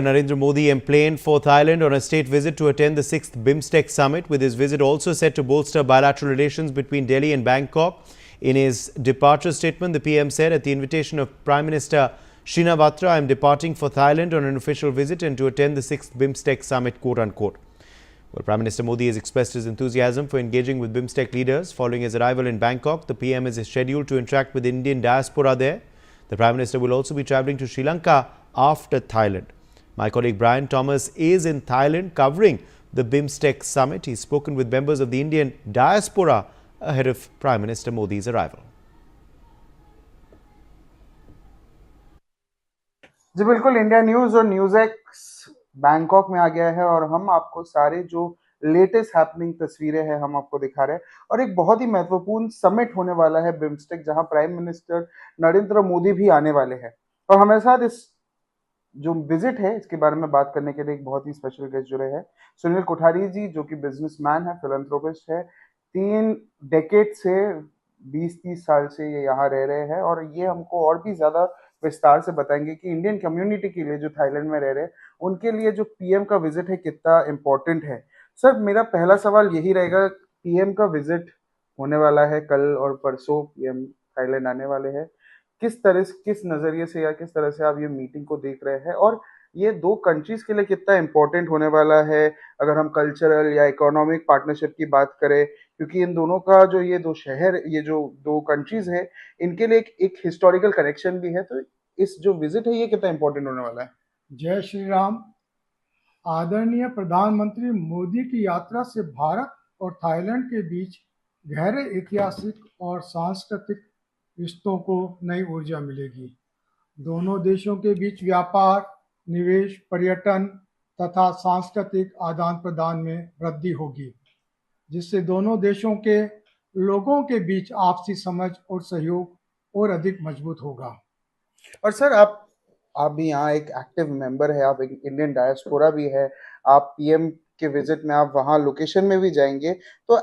Narendra Modi emplane for Thailand on a state visit to attend the 6th BIMSTEC summit, with his visit also set to bolster bilateral relations between Delhi and Bangkok. In his departure statement, the PM said, at the invitation of Prime Minister Shinawatra, I am departing for Thailand on an official visit and to attend the 6th BIMSTEC summit, quote-unquote. Well, Prime Minister Modi has expressed his enthusiasm for engaging with BIMSTEC leaders. Following his arrival in Bangkok, the PM is scheduled to interact with the Indian diaspora there. The Prime Minister will also be travelling to Sri Lanka after Thailand. My colleague Brian Thomas is in Thailand covering the BIMSTEC summit. He's spoken with members of the Indian diaspora ahead of Prime Minister Modi's arrival. जी बिल्कुल, India news और news x Bangkok में आ गया है और हम आपको सारे जो लेटेस्ट हैपनिंग तस्वीरें हैं हम आपको दिखा रहे हैं। और एक बहुत ही महत्वपूर्ण समिट होने वाला है बिम्स्टेक, जहां प्राइम मिनिस्टर नरेंद्र मोदी भी आने वाले हैं। और हमारे साथ इस जो विजिट है इसके बारे में बात करने के लिए एक बहुत ही स्पेशल गेस्ट जुड़े हैं, सुनील कोठारी जी, जो कि बिजनेसमैन है, फिलैंथ्रोपिस्ट है। 3 डेकेड से 20-30 साल से ये यहाँ रह रहे हैं और ये हमको और भी ज्यादा विस्तार से बताएंगे कि इंडियन कम्युनिटी के लिए जो थाईलैंड में रह रहे हैं उनके लिए जो पीएम का विजिट है कितना इम्पोर्टेंट है। सर, मेरा पहला सवाल यही रहेगा, पीएम का विजिट होने वाला है कल और परसों, पीएम थाईलैंड आने वाले हैं। किस नजरिए से या किस तरह से आप ये मीटिंग को देख रहे हैं और ये 2 कंट्रीज के लिए कितना इम्पोर्टेंट होने वाला है, अगर हम कल्चरल या इकोनॉमिक पार्टनरशिप की बात करें, क्योंकि इन दोनों का जो ये 2 शहर, ये जो 2 कंट्रीज है, इनके लिए एक हिस्टोरिकल कनेक्शन भी है। तो इस जो विजिट है ये कितना इम्पोर्टेंट होने वाला है? जय श्री राम। आदरणीय प्रधानमंत्री मोदी की यात्रा से भारत और थाईलैंड के बीच गहरे ऐतिहासिक और सांस्कृतिक रिश्तों को नई ऊर्जा मिलेगी। दोनों देशों के बीच व्यापार, निवेश, पर्यटन तथा सांस्कृतिक आदान प्रदान में वृद्धि होगी, जिससे दोनों देशों के लोगों के बीच आपसी समझ और सहयोग और अधिक मजबूत होगा। और सर, आप भी यहाँ एक एक्टिव मेंबर है, आप एक इंडियन डायस्पोरा भी है, आप पीएम के विजिट में आप वहाँ लोकेशन में भी जाएंगे, तो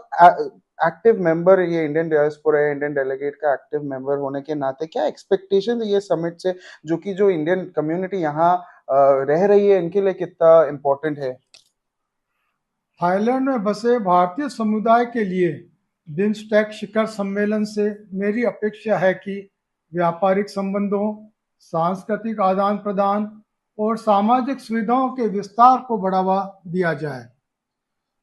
एक्टिव मेंबर, ये इंडियन डायस्पोरा है, इंडियन डेलीगेट का एक्टिव मेंबर होने के नाते क्या एक्सपेक्टेशन है ये समिट से, जो कि जो इंडियन कम्युनिटी यहाँ रह रही है इनके लिए कितना इम्पोर्टेंट है? थाईलैंड में बसे भारतीय समुदाय के लिए बिम्स्टेक शिखर सम्मेलन से मेरी अपेक्षा है कि व्यापारिक संबंधों, सांस्कृतिक आदान प्रदान और सामाजिक सुविधाओं के विस्तार को बढ़ावा दिया जाए।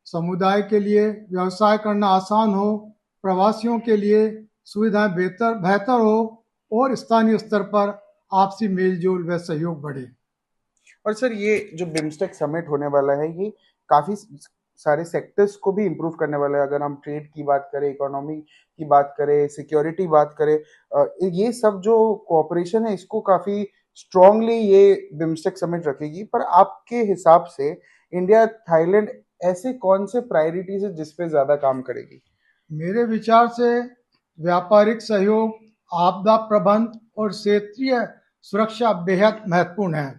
समुदाय के लिए व्यवसाय करना आसान हो, प्रवासियों के लिए सुविधाएं बेहतर हो और स्थानीय स्तर पर आपसी मेलजोल व सहयोग बढ़े। और सर, ये जो बिम्स्टेक समिट होने वाला है ये काफी सारे सेक्टर्स को भी इम्प्रूव करने वाला है। अगर हम ट्रेड की बात करें, इकोनॉमी की बात करें, सिक्योरिटी बात करें, ये सब जो कोऑपरेशन है इसको काफी स्ट्रांगली ये बिम्स्टेक समिट रखेगी। पर आपके हिसाब से इंडिया थाईलैंड ऐसे कौन से प्रायोरिटीज है जिसपे ज्यादा काम करेगी? मेरे विचार से व्यापारिक सहयोग, आपदा प्रबंधन और क्षेत्रीय सुरक्षा बेहद महत्वपूर्ण है।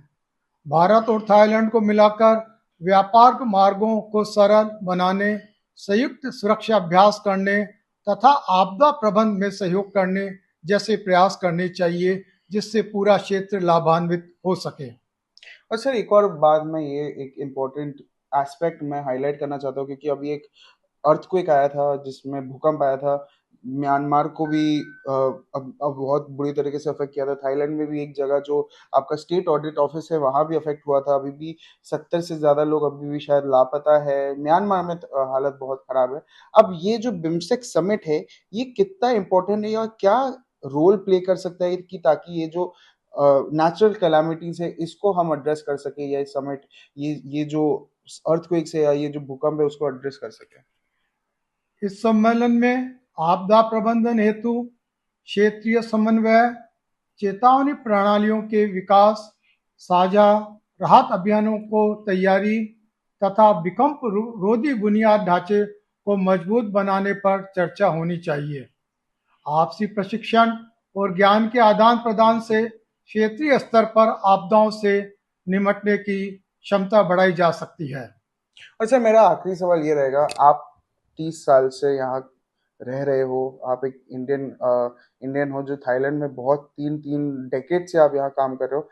भारत और थाईलैंड को मिलाकर व्यापार मार्गों को सरल बनाने, संयुक्त सुरक्षा अभ्यास करने तथा आपदा प्रबंधन में सहयोग करने जैसे प्रयास करने चाहिए, जिससे पूरा क्षेत्र लाभान्वित हो सके। और सर, एक और बात मैं ये एक इम्पोर्टेंट एस्पेक्ट मैं हाईलाइट करना चाहता हूँ, क्योंकि अभी एक अर्थक्वेक आया था जिसमें भूकंप आया था, म्यांमार को भी अब बहुत बुरी तरीके से अफेक्ट किया था। थाईलैंड में भी एक जगह जो आपका स्टेट ऑडिट ऑफिस है वहां भी अफेक्ट हुआ था। अभी भी 70 से ज्यादा लोग अभी भी शायद लापता है। म्यांमार में हालत बहुत खराब है। अब ये जो बिम्स्टेक समिट है ये कितना इम्पोर्टेंट है और क्या रोल प्ले कर सकता है कि ताकि ये जो नेचुरल कैलामिटीज है इसको हम एड्रेस कर सके, या इस समिट ये जो अर्थक्वेक से या ये जो भूकंप है उसको एड्रेस कर सके? इस सम्मेलन में आपदा प्रबंधन हेतु क्षेत्रीय समन्वय, चेतावनी प्रणालियों के विकास, साझा राहत अभियानों को तैयारी तथा भूकंप रोधी बुनियाद ढांचे को मजबूत बनाने पर चर्चा होनी चाहिए। आपसी प्रशिक्षण और ज्ञान के आदान प्रदान से क्षेत्रीय स्तर पर आपदाओं से निपटने की क्षमता बढ़ाई जा सकती है। और सर, मेरा आखिरी सवाल ये रहेगा, आप 30 साल से यहाँ रह रहे हो, आप एक इंडियन हो जो थाईलैंड में बहुत 3 डेकेड से आप यहाँ काम कर रहे हो।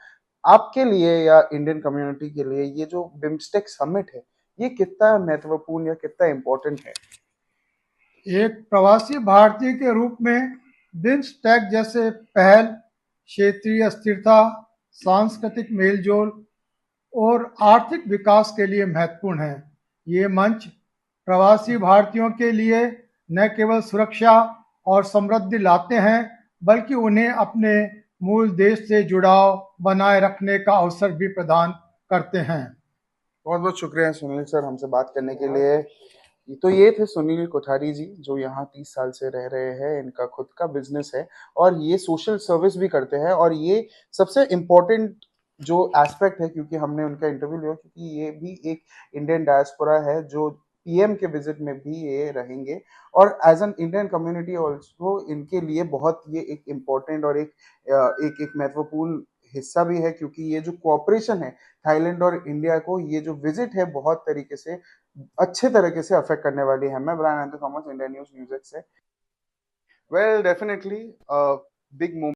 आपके लिए या इंडियन कम्युनिटी के लिए ये जो बिम्स्टेक समिट है, ये कितना महत्वपूर्ण या कितना इम्पोर्टेंट है? एक प्रवासी भारतीय के रूप में बिम्स्टेक जैसे पहल क्षेत्रीय स्थिरता, सांस्कृतिक मेलजोल और आर्थिक विकास के लिए महत्वपूर्ण है। ये मंच प्रवासी भारतीयों के लिए न केवल सुरक्षा और समृद्धि लाते हैं, बल्कि उन्हें अपने मूल देश से जुड़ाव बनाए रखने का अवसर भी प्रदान करते हैं। बहुत बहुत शुक्रिया सुनील सर हमसे बात करने के लिए। तो ये थे सुनील कोठारी जी, जो यहाँ 30 साल से रह रहे हैं। इनका खुद का बिजनेस है और ये सोशल सर्विस भी करते हैं, और ये सबसे इम्पोर्टेंट जो एस्पेक्ट है, क्योंकि हमने उनका इंटरव्यू लिया, क्योंकि ये भी एक इंडियन डायस्पोरा है जो पीएम के विजिट में भी ये रहेंगे, और as an Indian community also इनके लिए बहुत ये एक इम्पोर्टेंट और एक महत्वपूर्ण हिस्सा भी है, क्योंकि ये जो कोऑपरेशन है थाईलैंड और इंडिया को, ये जो विजिट है बहुत तरीके से अच्छे तरीके से अफेक्ट करने वाली है। मैं Brian Anthony Thomas, India News News से। Well definitely big movement